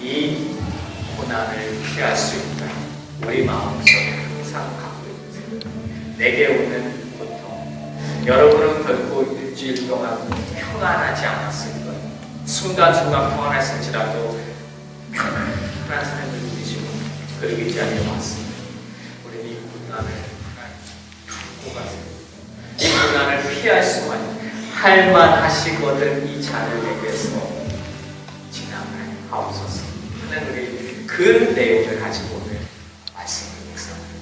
이 고난을 피할 수 있다. 우리 마음속에 항상 갖고 있는 생각. 내게 오는 고통. 여러분은 결코 일주일 동안 평안하지 않았을 거예요. 순간순간 평안했을지라도 평안한 삶을 누리지 그러기 자리에 왔습니다. 우리는 이 고난을 갖고 가세요. 이 고난을 피할 수만 할만하시거든 이 잔을 내게서 지나가옵소서 하는 우리 그 내용을 가지고 오늘 말씀을 묵상합니다.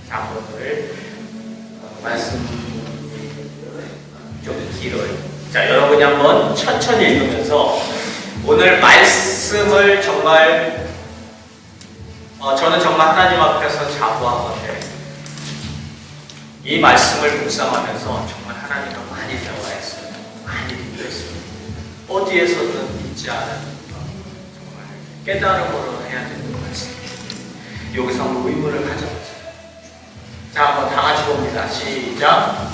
자, 오늘 말씀 좀 길어요. 자, 여러분이 한번 천천히 읽으면서 오늘 말씀을 정말 저는 정말 하나님 앞에서 자부하건대 이 말씀을 묵상하면서 정말 하나님과 많이 대화했어요. 많이 기도했어요. 어디에서든 믿지 않은 정말 깨달음으로 해야 되는 말씀. 여기서 한번 의문을 가져보세요. 자, 한번 다 같이 봅니다. 시작.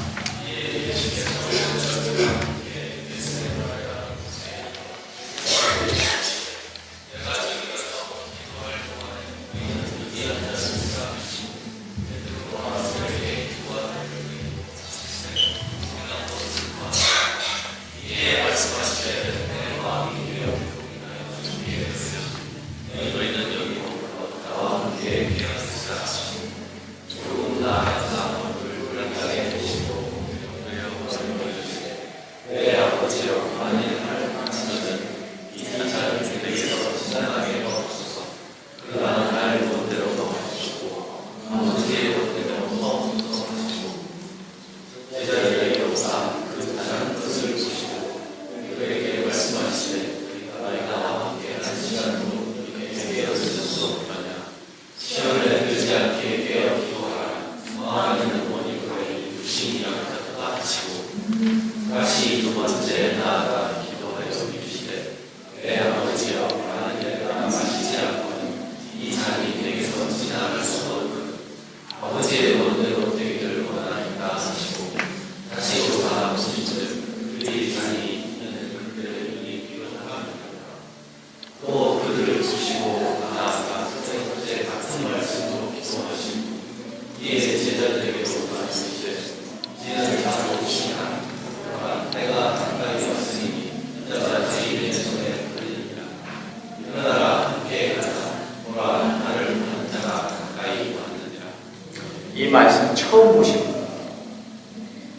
이 말씀 처음 보십니다.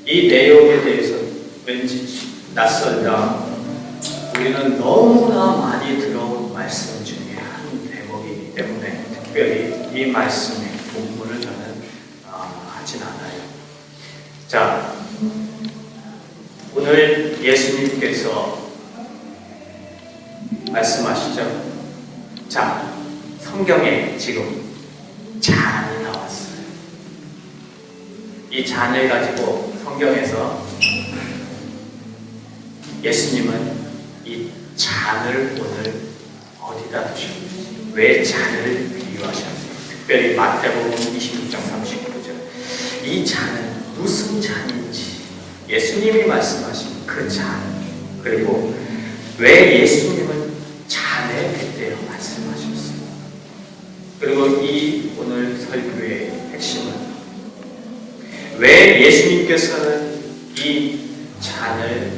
이 내용에 대해서 왠지 낯설다. 우리는 너무나 많이 들어온 말씀 중에 한 대목이기 때문에 특별히 이 말씀의 본문을 저는 하진 않아요. 자, 오늘 예수님께서 말씀하시죠. 자, 성경에 지금 잔이 나왔어요. 이 잔을 가지고 성경에서 예수님은 이 잔을 오늘 어디다 두셨는지, 왜 잔을 비유하셨는지, 특별히 마태복음 26장 39절 이 잔은 무슨 잔인지 예수님이 말씀하신 그 잔, 그리고 왜 예수님은 잔에 빗대어 말씀하셨어요. 그리고 이 오늘 설교의 핵심은 왜 예수님께서는 이 잔을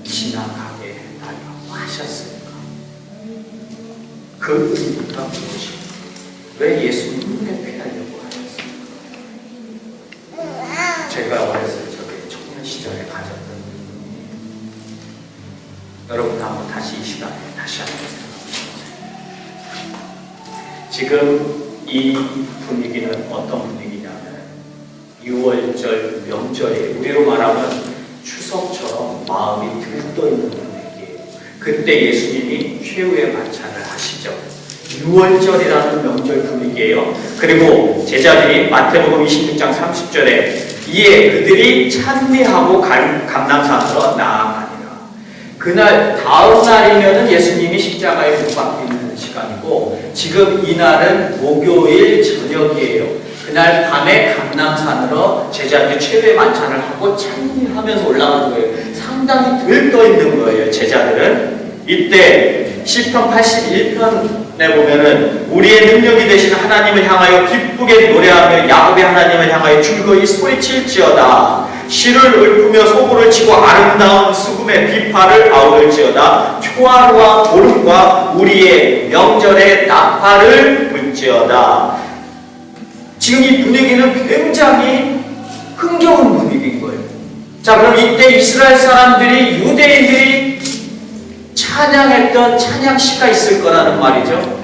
지나가게 해달라고 하셨을까? 그 의미가 무엇입니까? 왜 예수님은 회피하려고 하셨을까? 제가 어렸을 적에 청년 시절에 가졌던 여러분 한번 다시 이 시간에 다시 한번 생각해 보세요. 지금 이 분위기는 어떤 분위기냐면 6월절 명절에 우리로 말하면 추석처럼 마음이 들떠있는 분위기예요. 그때 예수님이 최후의 만찬을 하시죠. 6월절이라는 명절 분위기예요. 그리고 제자들이 마태복음 26장 30절에 이에 그들이 찬미하고 감람산으로 나아가니라. 그날 다음 날이면은 예수님이 십자가에 못 박히는 시간이고 지금 이날은 목요일 저녁이에요. 그날 밤에 감람산으로 제자들이 최후의 만찬을 하고 찬미하면서 올라가는 거예요. 상당히 들떠있는 거예요. 제자들은 이때 시편 81편에 보면은 우리의 능력이 되신 하나님을 향하여 기쁘게 노래하며 야곱의 하나님을 향하여 즐거이 소리칠지어다. 실을 읊으며 소고를 치고 아름다운 수금의 비파를 아우를지어다. 초하루와 보름과 우리의 명절의 나팔을 불지어다. 지금 이 분위기는 굉장히 흥겨운 분위기인 거예요. 자, 그럼 이때 이스라엘 사람들이, 유대인들이 찬양했던 찬양시가 있을 거라는 말이죠.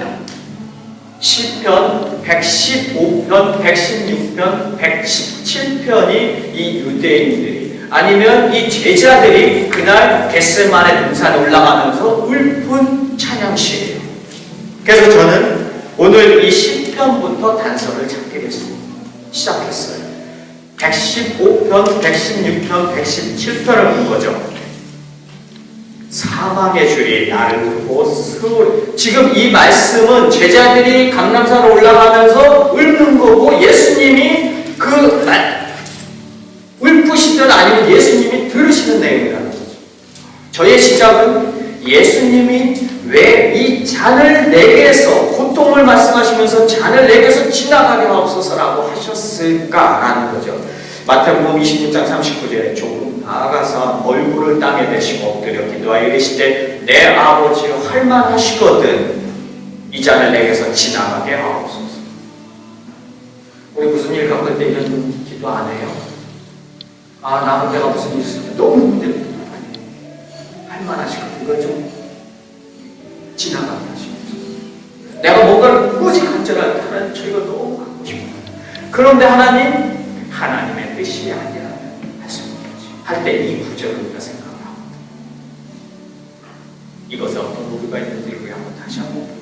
시편 115편, 116편, 117편이 이 유대인들이, 아니면 이 제자들이 그날 겟세마네 등산에 올라가면서 읊은 찬양시예요. 그래서 저는 오늘 이 시편부터 단서를 찾게 됐습니다. 시작했어요. 115편, 116편, 117편을 본 거죠. 사망의 줄이 나를 두고 스올. 지금 이 말씀은 제자들이 감람산으로 올라가면서 읊는 거고, 예수님이 읊으시든 아니면 예수님이 들으시는 내용이라는 거죠. 저의 시작은 예수님이 왜 이 잔을 내게서, 고통을 말씀하시면서 잔을 내게서 지나가게 하옵소서라고 하셨을까라는 거죠. 마태복음 26장 39절에 조금 나아가서 얼굴을 땅에 대시고 엎드려 기도하여 이르시되 내 아버지여 할만하시거든 이 잔을 내게서 지나가게 하옵소서. 우리 무슨 일 겪을 때 이런 기도 안 해요? 아, 나는 내가 무슨 일 있을 때 너무 힘들다. 할만하시거든. 이걸 좀 지나가게 하시옵소서. 내가 뭔가를 꾸지 간절할 때 하나님 저 이거 너무 갖고 싶어요. 그런데 하나님의 뜻이 아니라 할 때 이 구절을 우리가 생각을 합니다. 이것에 어떤 오류가 있는지 우리 한번 다시 한번 보는 거예요.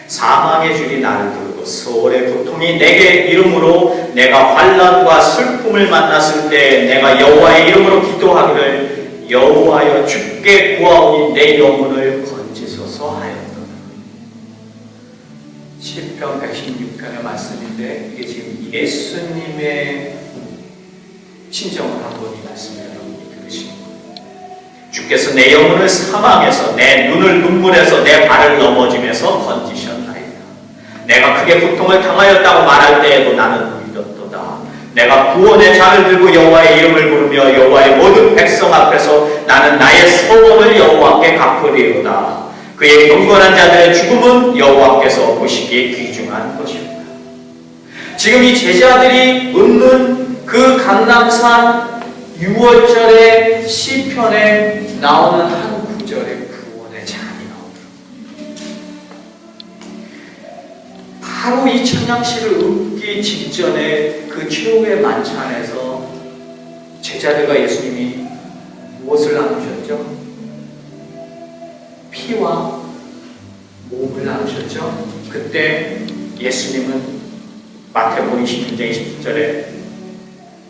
사망의 줄이 나를 두르고 수월의 고통이 내게 이름으로 내가 환난과 슬픔을 만났을 때 내가 여호와의 이름으로 기도하기를 여호와여 주께 구하오니 내 영혼을 건지소서 하였다. 시편 116편의 말씀인데 이게 지금 예수님의 심정을 한번 이 말씀을 여러분이 들으시는 거예요. 주께서 내 영혼을 사망에서 내 눈을 눈물에서 내 발을 넘어짐에서 건지셨나이다. 내가 크게 고통을 당하였다고 말할 때에도 나는 믿었도다. 내가 구원의 잔을 들고 여호와의 이름을 부르며 여호와의 모든 백성 앞에서 나는 나의 서원을 여호와께 갚으리로다. 그의 경건한 자들의 죽음은 여호와께서 보시기에 귀중한 것이다. 지금 이 제자들이 읊는 그 감람산 6월절의 시편에 나오는 한 구절의 구원의 잔이 나오더라고요. 바로 이 찬양시를 읊기 직전에 그 최후의 만찬에서 제자들과 예수님이 무엇을 나누셨죠? 피와 몸을 나누셨죠? 그때 예수님은 마태복음 26장 20절에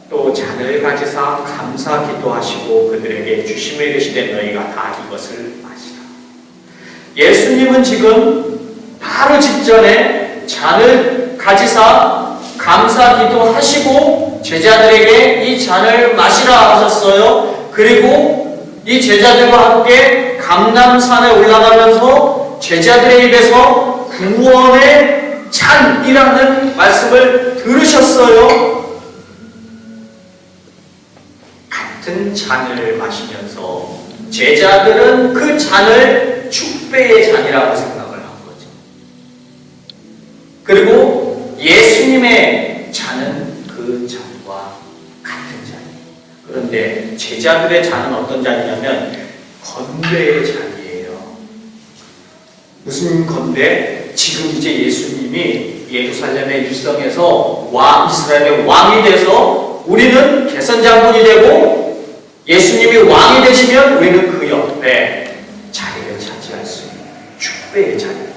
또 잔을 가지사 감사 기도하시고 그들에게 주심을 이르시되 너희가 다 이것을 마시라. 예수님은 지금 바로 직전에 잔을 가지사 감사 기도하시고 제자들에게 이 잔을 마시라 하셨어요. 그리고 이 제자들과 함께 감람산에 올라가면서 제자들의 입에서 구원의 잔이라는 말씀을 들으셨어요. 같은 잔을 마시면서 제자들은 그 잔을 축배의 잔이라고 생각을 한 거죠. 그리고 예수님의 잔은 그 잔과 같은 잔이에요. 그런데 제자들의 잔은 어떤 잔이냐면 건배의 잔이에요. 무슨 건배? 지금 이제 예수님이 예루살렘의 율성에서 이스라엘의 왕이 돼서 우리는 개선장군이 되고 예수님이 왕이 되시면 우리는 그 옆에 자리를 차지할 수 있는 축배의 잔이에요.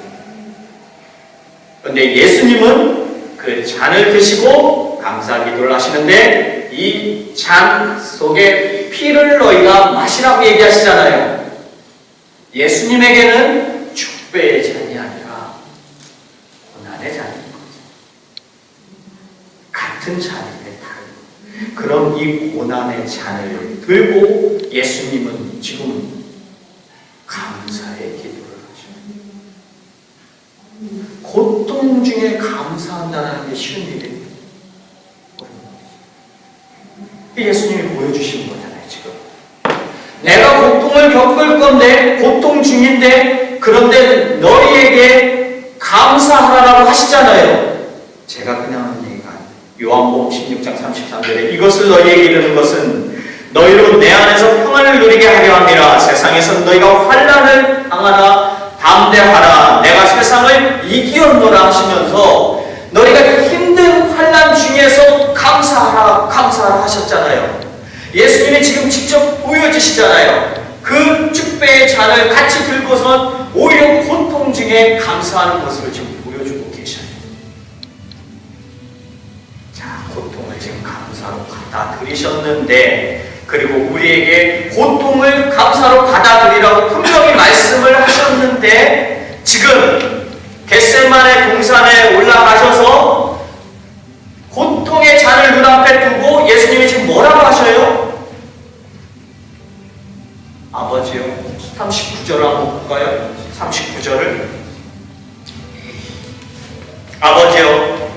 그런데 예수님은 그 잔을 드시고 감사 기도를 하시는데 이 잔 속에 피를 너희가 마시라고 얘기하시잖아요. 예수님에게는 축배의 잔이 아니라 고난의 잔인 거죠. 같은 잔인데 다른. 그럼 이 고난의 잔을 들고 예수님은 지금 감사의 기도를 고통 중에 감사한다는 게 쉬운 일이에요. 예수님이 보여주시는 거잖아요, 지금. 내가 고통을 겪을 건데, 고통 중인데, 그런데 너희에게 감사하라고 하시잖아요. 제가 그냥 하는 얘기가 아니에요. 요한복음 16장 33절에 이것을 너희에게 이르는 것은 너희로 내 안에서 평안을 누리게 하려 함이라. 세상에서 너희가 환난을 당하나 담대하라. 내가 세상을 이기었노라 하시면서 너희가 힘든 환난 중에서 감사하라 하셨잖아요. 예수님이 지금 직접 보여주시잖아요. 그 축배의 잔을 같이 들고선 오히려 고통 중에 감사하는 모습을 지금 보여주고 계셔요. 자, 고통을 지금 감사로 받아들이셨는데, 그리고 우리에게 고통을 감사로 받아들이라고 분명히 말씀을 하셨는데, 지금 겟세마네 동산에 올라가셔서 고통의 잔을 눈앞에 두고 예수님이 지금 뭐라고 하셔요? 아버지요. 39절을 한번 볼까요? 39절을. 아버지요,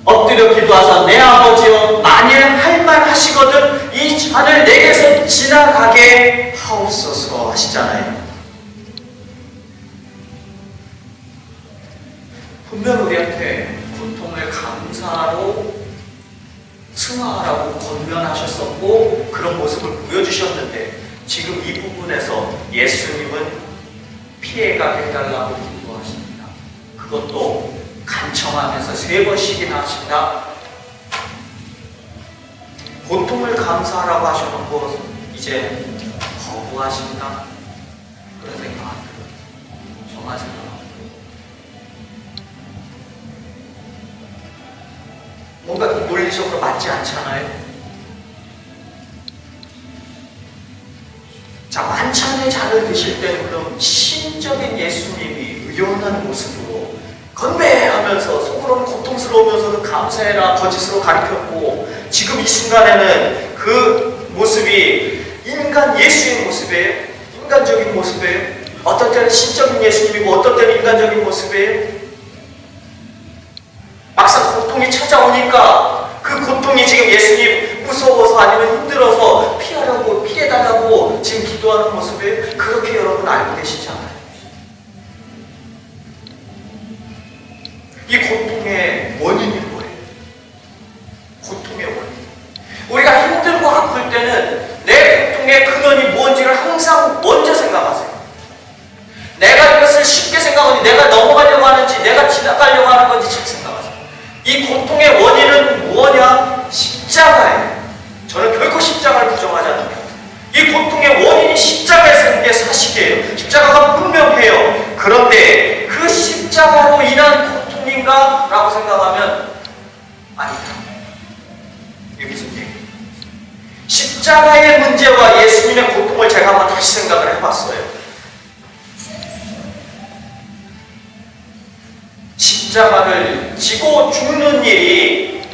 엎드려 기도하사 내 아버지여, 만일 할만하시거든 이 잔을 내게서 지나가게 하옵소서 하시잖아요. 분명 우리한테 고통을 감사로 승화하라고 권면하셨었고 그런 모습을 보여주셨는데, 지금 이 부분에서 예수님은 피해가 해달라고 기도하십니다. 그것도 간청하면서 3번씩이나 하신다. 고통을 감사하라고 하셔놓고 이제 거부하신다. 그런 생각 안 들어요. 저만 생각 안 들어요. 뭔가 논리적으로 맞지 않잖아요. 자, 만찬의 잔을 드실 때는 그럼 신적인 예수님이 의연한 모습으로 건배하면서 속으로는 고통스러우면서도 감사해라 거짓으로 가르쳤고, 지금 이 순간에는 그 모습이 인간 예수의 모습이에요? 인간적인 모습이에요? 어떤 때는 신적인 예수님이고 어떤 때는 인간적인 모습이에요? 막상 고통이 찾아오니까 그 고통이 지금 예수님 무서워서 아니면 힘들어서 피하려고 피해달라고 지금 기도하는 모습이에요? 그렇게 여러분 알고 계시지 않아요? 이 고통의 원인이 뭐예요? 고통의 원인. 우리가 힘들고 아플 때는 내 고통의 근원이 무엇인지를 항상 먼저 생각하세요. 내가 이것을 쉽게 생각하는지, 내가 넘어가려고 하는지, 내가 지나가려고 하는 건지 잘 생각하세요. 이 고통의 원인은 뭐냐? 십자가예요. 저는 결코 십자가를 부정하지 않습니다. 이 고통의 원인이 십자가에서 있는 게 사실이에요. 십자가가 분명해요. 그런데 그 십자가로 인한 고통인가? 라고 생각하면 아니다. 이게 무슨 얘기예요? 십자가의 문제와 예수님의 고통을 제가 한번 다시 생각을 해봤어요. 십자가를 지고 죽는 일이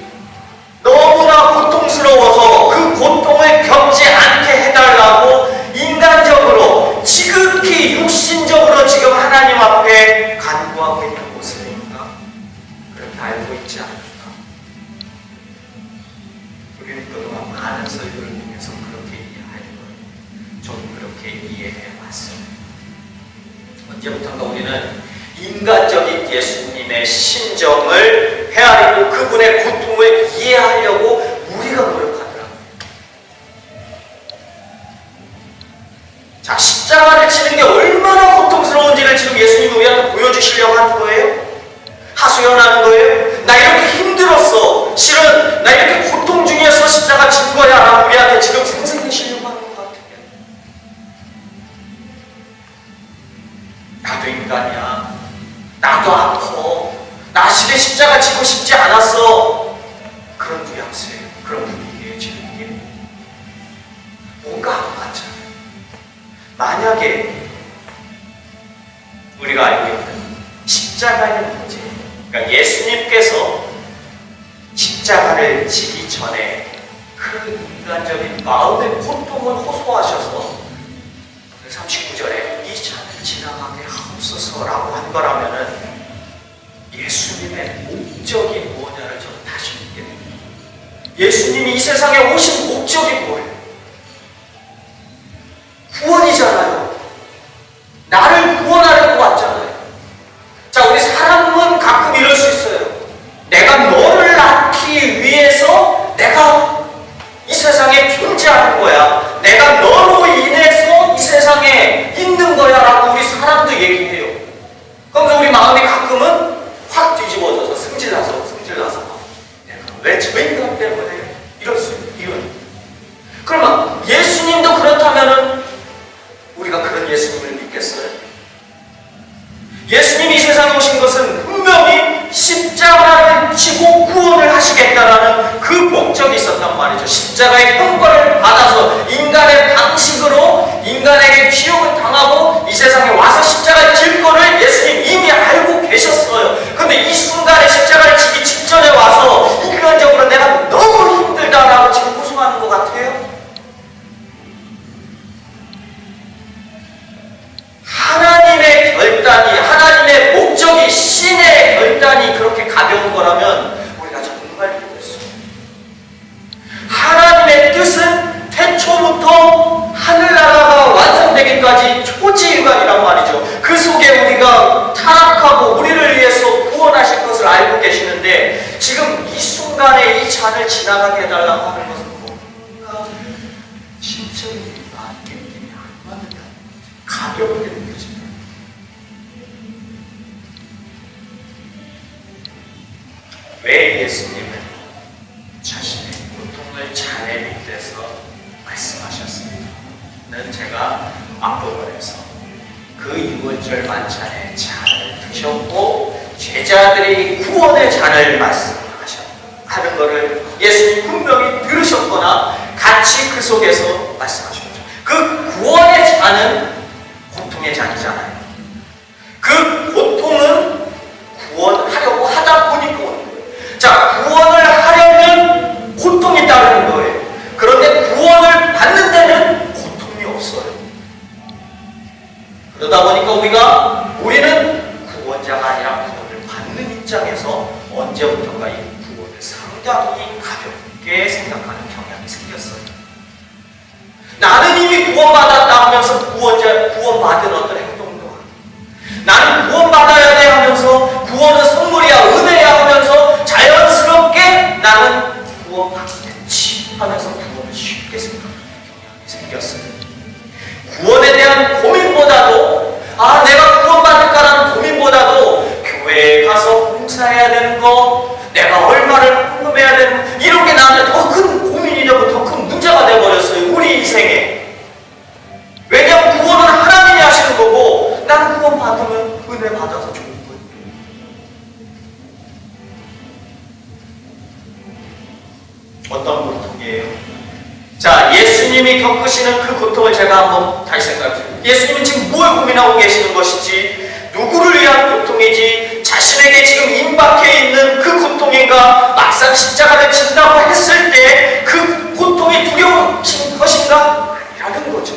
너무나 고통스러워서 그 고통을 겪지 않게 해달라고 인간적으로 지극히 육신적으로 지금 하나님 앞에 간구하고 있는 모습인가? 그렇게 알고 있지 않을까? 우리는 그동안 많은 설교를 통해서 그렇게 이해할 거예요. 저도 그렇게 이해해 왔어요. 언제부턴가 우리는 인간적인 예수님의 심정을 헤아리고 그분의 고통을 이해하려고 우리가 노력하더라고요. 자, 십자가를 치는 게 얼마나 고통스러운지를 지금 예수님이 우리한테 보여주시려고 하는 거예요? 하소연하는 거예요? 나 이렇게 힘들었어. 실은 나 이렇게 고통 중에서 십자가 진 거야. 라고 우리한테 지금 생생내시려고 하는 것 같아요. 나도 인간이야. 나도 아파. 나 집에 십자가 지고 싶지 않았어. 그런 뉘앙스예요. 그런 분위기예요. 지금 이게 뭔가 안 맞잖아요. 만약에 우리가 알고 있는 십자가의 문제, 그러니까 예수님께서 십자가를 지기 전에 그 인간적인 마음의 고통을 호소하셔서 그 예수님이 이 세상에 오신 목적이 뭐예요? 구원이잖아요. 나를 구원하려고 왔잖아요. 자, 우리 사람은 가끔 이럴 수 있어요. 내가 너를 낳기 위해서 내가 이 세상에 존재하는 거야. 내가 너로 인해서 이 세상에 있는 거야 라고 우리 사람도 얘기해요. 그러면서 우리 마음이 가끔은 확 뒤집어져서 승질나서 내가 왜 저 인간 때문에 이럴 수 있는. 그러면 예수님도 그렇다면은 우리가 그런 예수님을 믿겠어요? 예수님이 이 세상에 오신 것은 분명히 십자가를 지고 구원을 하시겠다라는 그 목적이 있었단 말이죠. 십자가의 형벌을 받아서 인간의 방식으로 인간에게 기욕을 당하고 이 세상에 와서 십자가를 질 거를 예수님 이미 알고 계셨어요. 그런데 이 순간에 십자가를 지기 직전에 와서 인간적으로 내가 너무 힘들다라고 지금 호소하는 것 같아요. 하나님의 결단이, 하나님의 목적이, 신의 결단이 그렇게 가벼운 거라면 우리가 정말 믿겠어요. 하나님의 뜻은 태초부터 하늘나라가 완성되기까지 초지일관이란 말이죠. 그 속에 우리가 타락하고 우리를 위해서 구원하실 것을 알고 계시는데 지금 이 순간에 이 잔을 지나가게 해달라고 하는 것은 뭔가 진짜 나에게 느낌이 안 맞는다. 가볍게 느껴집니다. 왜 예수님은 자신의 고통을 잔에 빗대서 말씀하셨습니까?는 제가 앞부분에서 그 6월절 만찬의 잔을 드셨고 제자들이 구원의 잔을 말씀하는 것을 예수님 분명히 들으셨거나 같이 그 속에서 말씀하셨죠. 그 구원의 잔은 고통의 잔이잖아요. 그 고통은 구원하려고 하다 보니까 오는 거예요. 자, 구원을 하려면 고통이 따르는 거예요. 그런데 구원을 받는 데는 고통이 없어요. 그러다 보니까 우리는 구원자가 아니라 구원을 받는 입장에서 언제부턴가 이 구원을 상당히 가볍게 생각하는 경향이 생겼어요. 나는 이미 구원받았다 하면서 구원받은 어떤 행동도 하고, 나는 구원받아야 돼 하면서 구원은 선물이야, 은혜야 하면서 자연스럽게 나는 구원받겠지 하면서 구원을 쉽게 생각하는 경향이 생겼어요. 구원에 대한 고민보다도, 내가 구원받을까라는 고민보다도 교회에 가서 봉사해야 되는 거, 내가 얼마를 헌금해야 되는 거, 이런 게 나한테 더 큰 고민이 되고 더 큰 문제가 되어버렸어요. 우리 인생에. 왜냐하면 구원은 하나님이 하시는 거고 나는 구원 받으면 은혜 받아서 좋은 거예요. 어떤 고통이에요? 자, 예수님이 겪으시는 그 고통을 제가 한번 다시 생각해보세요. 예수님은 지금 뭘 고민하고 계시는 것이지, 누구를 위한 고통이지, 자신에게 지금 임박해 있는 그 고통인가, 막상 십자가를 진다고 했을 때 그 고통이 두려우신 것인가? 아니라는 거죠.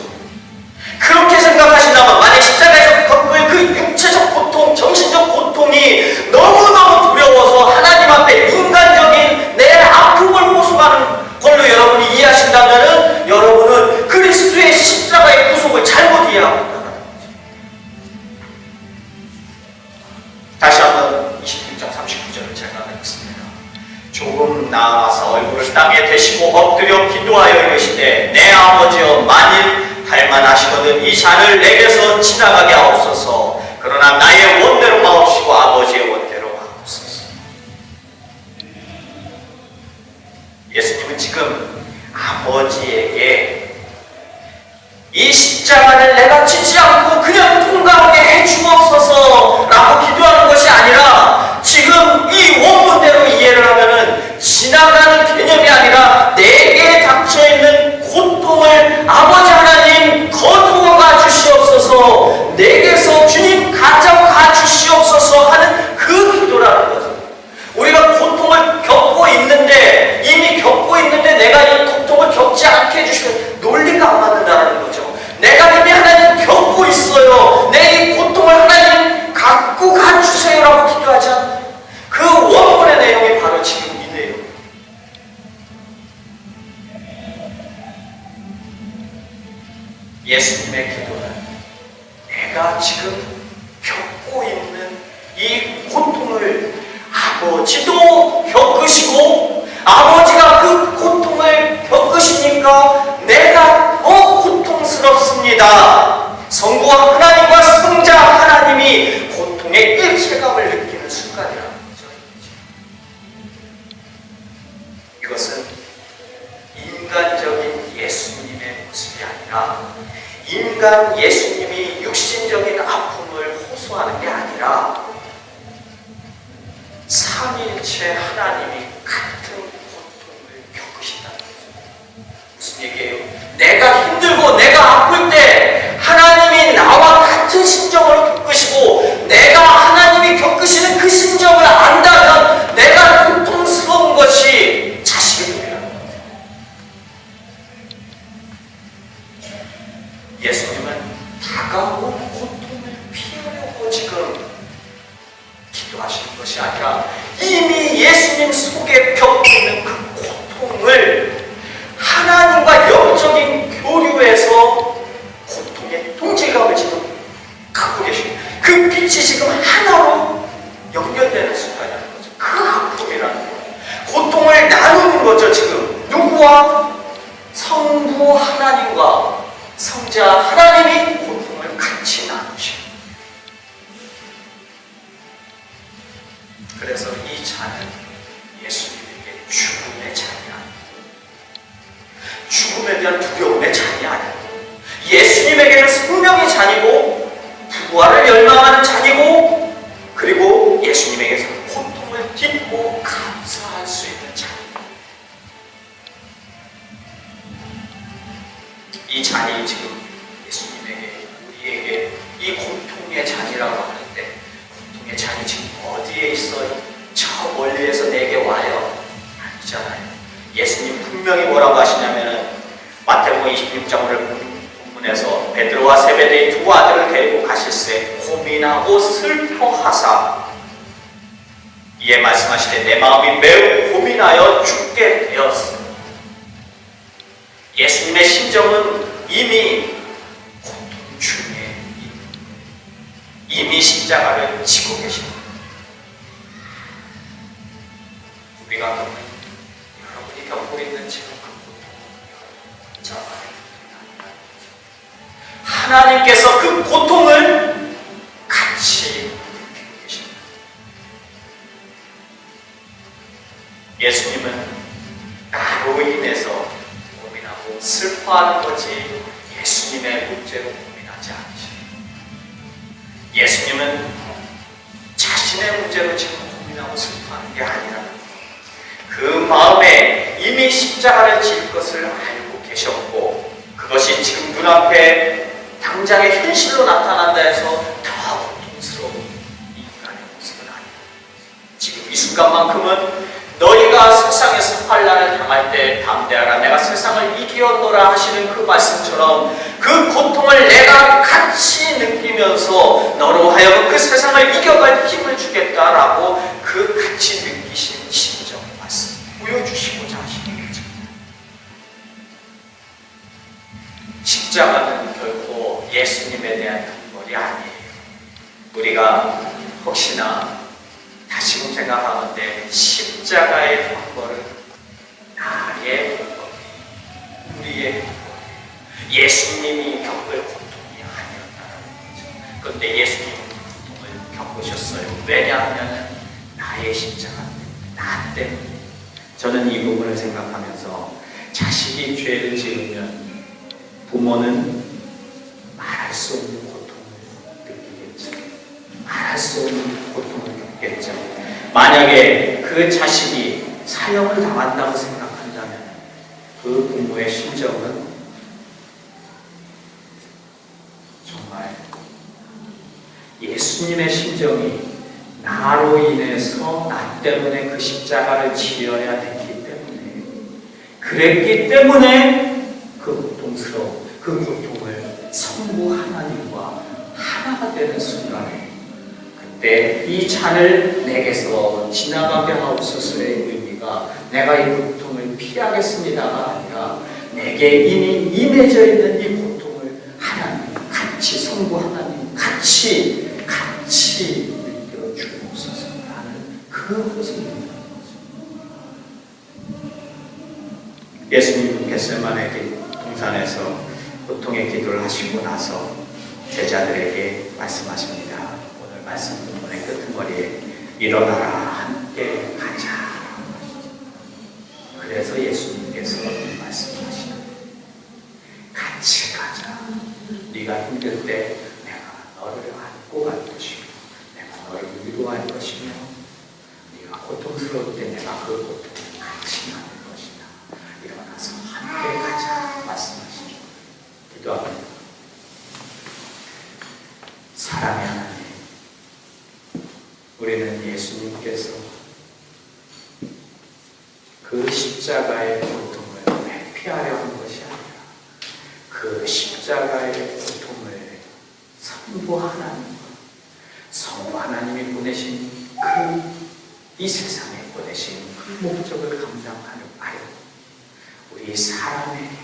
그렇게 생각하신다면 만약 십자가에서 겪을 그 육체적 고통, 정신적 고통이 너무너무 두려워서 하나님 앞에 인간적인 내 아픔을 호소하는 걸로 여러분이 이해하신다면 여러분은 그리스도의 십자가의 구속을 잘못 이해하고 있다는 거죠. 다시 한번 26장 39절을 제가 읽겠습니다. 조금 나아가서 얼굴을 땅에 대시고 엎드려 기도하여 이르시되 내 아버지여 만일 할만하시거든 이 잔을 내게서 지나가게 하옵소서. 그러나 나의 원대로 마옵시고 아버지의 원대로 하옵소서. 예수님은 지금 아버지에게 이 십자가를 내가 지지 않고 그냥 통과하게 해주옵소서 라고 기도하는 것이 아니라 지금 이 원문대로 이해를 하면은 지나가는 개념이 아니라 내게 닥쳐있는 고통을 아버지 하나님 거두어가 주시옵소서, 내게서 주님 가져가 주시옵소서 하는 그 기도라는 거죠. 우리가 고통을 겪고 있는데, 이미 겪고 있는데 내가 이 고통을 겪지 않게 해주시면 논리가 안 맞는다는 거죠. 내가 이미 하나님 겪고 있어요. 내 이 고통을 하나님 갖고 가주세요라고 기도하지 않나요? 그 원문의 내용이 바로 지금 이 내용. 예수님의 기도는 내가 지금 겪고 있는 이 고통을 아버지도 겪으시고 아버지가 그 고통을 겪으시니까 내가 더 고통스럽습니다. 성부와 하나님과 성자 하나님이 고통의 일체감을 느끼는 순간이라는 거죠. 이것은 인간적인 예수님의 모습이 아니라 인간 예수님이 육신적인 아픔을 호소하는 게 아니라 삼위일체 하나님이 같은 고통을 겪으신다는 거죠. 무슨 얘기예요? 내가 힘들고 내가 아플 때 하나님이 나와 같은 심정을 겪으시고 내가 하나님이 겪으시는 그 심정을 안다면 내가 고통스러운 것이 자식의 눈이라는 거예요. 예수님은 다가온 고통을 피하려고 지금 기도하시는 것이 아니라 이미 예수님 속에 겪고 있는 그 고통을 하나님과 영적인 교류에서 고통의 동질감을 지금 갖고 계시고 그 빛이 지금 하나로 연결되는 순간이라는 거죠. 그 아픔이라는 거예요. 고통을 나누는 거죠. 지금 누구와? 성부 하나님과 성자 하나님이 고통을 같이 나누시고 그래서 이 잔은 예수님에게 죽음의 잔이 아니고 죽음에 대한 두려움의 잔이 아니고 예수님에게는 생명의 잔이고 부활을 열망하는 잔이고 그리고 예수님에게서 고통을 딛고 감사할 수 있는 잔입니다. 이 잔이 지금 예수님에게 우리에게 이 고통의 잔이라고 하는데 고통의 잔이 지금 어디에 있어요? 저 멀리에서 내게 와요? 아니잖아요. 예수님 분명히 뭐라고 하시냐면은 마태복음 26장 오늘 본문에서 베드로와 세베대의 두 아들을 데리고 가실새 고민하고 슬퍼하사 이에 말씀하시되 내 마음이 매우 고민하여 죽게 되었어. 예수님의 심정은 이미 고통 중에 이미 십자가를 지고 계십니다. 우리가 여러분이 겪고 있는 지금 그 고통은 하나님께서 그 고통을 같이 느끼고 계십니다. 예수님은 나로 인해서 고민하고 슬퍼하는 거지 예수님의 문제로 고민하지 않으십니다. 예수님은 자신의 문제로 지금 고민하고 슬퍼하는 게 아니라 그 마음에 이미 십자가를 질 것을 알고 계셨고 그것이 지금 눈앞에 당장의 현실로 나타난다 해서 더 고통스러운 인간의 모습은 아니다. 지금 이 순간만큼은 너희가 세상에서 환난을 당할 때 담대하라 내가 세상을 이기었노라 하시는 그 말씀처럼 그 고통을 내가 같이 느끼면서 너로 하여금 그 세상을 이겨갈 힘을 주겠다라고 그 같이 느끼신 심정의 말씀 보여주시고자 하시는 거죠. 십자가는 결코 예수님에 대한 형벌이 아니에요. 우리가 혹시나 다시금 생각하는데 십자가의 형벌은 나의 형벌, 우리의 형벌, 예수님이 겪을 고통이 아니었다는 거죠. 그런데 예수님은 고통을 겪으셨어요. 왜냐하면 나의 십자가 때문에, 나 때문에. 저는 이 부분을 생각하면서 자식이 죄를 지으면 부모는 말할 수 없는 고통을 느끼겠죠. 말할 수 없는 고통을 겪겠죠. 만약에 그 자식이 사형을 당한다고 생각한다면 그 부모의 심정은 정말 예수님의 심정이 나로 인해서 나 때문에 그 십자가를 지어야 됐기 때문에 그랬기 때문에 그 고통스러운 그 고통을 성부 하나님과 하나가 되는 순간에 그때 이 잔을 내게서 지나가게 하옵소서의 의미가 내가 이 고통을 피하겠습니다가 아니라 내게 이미 임해져 있는 이 고통을 같이 느껴 주옵소서라는 그 모습입니다. 예수님 겟세마네 동산에서 고통의 기도를 하시고 나서 제자들에게 말씀하십니다. 오늘 말씀 본문의 끄트머리에 일어나라 함께 가자. 그래서 예수님께서 말씀하시는 같이 가자. 네가 힘들 때 내가 너를 안고 갈 것이며 내가 너를 위로할 것이며 네가 고통스러울 때 내가 그 고통을 같이 나눌 것이다. 일어나서 함께 가자 말씀하시죠. 기도합니다. 사랑의 하나님, 우리는 예수님께서 그 십자가의 고통을 회피하려 한 것이 아니라 그 십자가의 고통을 성부 하나님과 성부 하나님이 보내신 이 세상에 보내신 그 목적을 감당하는 아이, 우리 사람에게,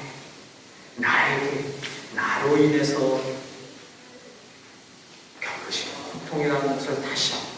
나에게, 나로 인해서 겪으신 고통이라는 것을 다시 한번